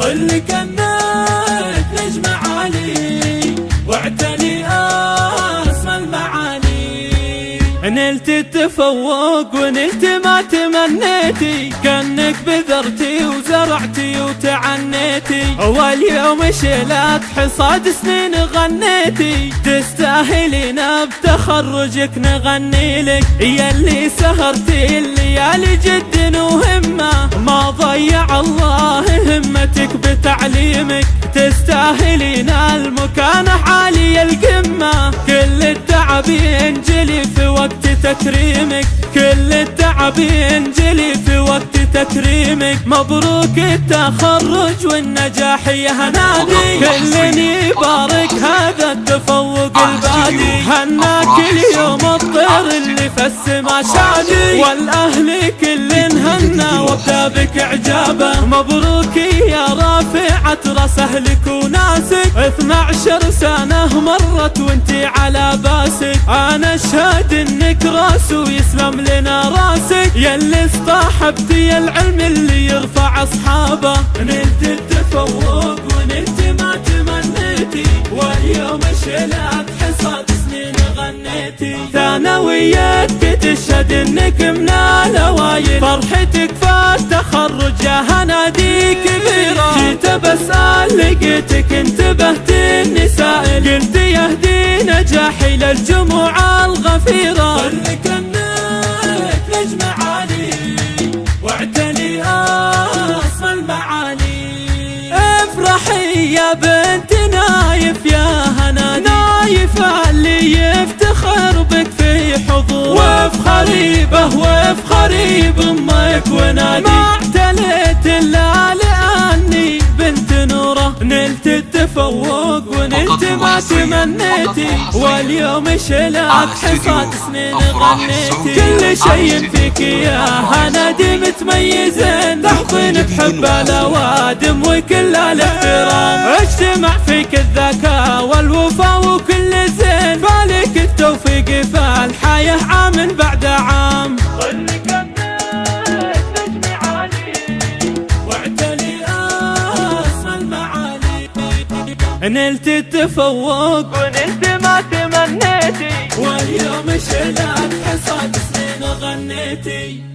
ظلك انك نجم عالي واعتلي اسمى المعالي. نلت التفوق ونلت ما تمنيتي، كأنك بذرتي وزرعتي وتعنيتي، واليوم شلت حصاد سنين غنيتي. تستاهلين بتخرجك نغني لك، ياللي سهرتي الليالي جد وهمة، ما ضيع الله همتك بتعليمك. تستاهلين المكانة عالية القمة، كل التعب ينجلي في وقت تكريمك، كل التعب ينجلي في وقت تكريمك. مبروك التخرج والنجاح يا هنادي، كل يبارك هذا التفوق البادي. هناك اليوم الطير اللي في السما شادي، والاهل كل هنا وابدا بك اعجابه. مبروك يا رافعة راس اهلك وناسك، 12 سنة مرت وانتي على باسك. انا اشهد انك راس ويسلم لنا راسك، ياللي اصطاحبتي العلم اللي يرفع اصحابه. نلت التفوق ونلت ما تمنيتي، واليوم شلت حصاد سنين غنيتي. ثانويتك تشهد انك من الاوائل، فرحتك فالتخرج يا هنادي كبيرة. جيت بسأل لقيتك انتبهت اني سائل، قلت يهدي نجاحي للجموع الغفيرة. ظلك انك نجم عالي واعتلي اسمى المعالي. افرحي يا بنت نايف يا هنادي، نايف اللي يفتخر بك في حضور. وافخري به وافخري بامك ونادي، ما اعتليت الا لاني بنت نوره. نلت التفوق ونلت ما تمنيتي، واليوم شلت حصاد سنين غنيتي. كل شيء فيك يا هنادي متميزين، تحظين بحب الاوادم وكل الاحترام. اجتمع فيك الذكاء والوفاء وكل زين، فالك التوفيق في الحياة عام بعد عام. ظلك انك نجم عالي واعتلي اسمى المعالي. نلت التفوق ونلت ما تمنيتي، واليوم شلت حصاد سنين غنيتي.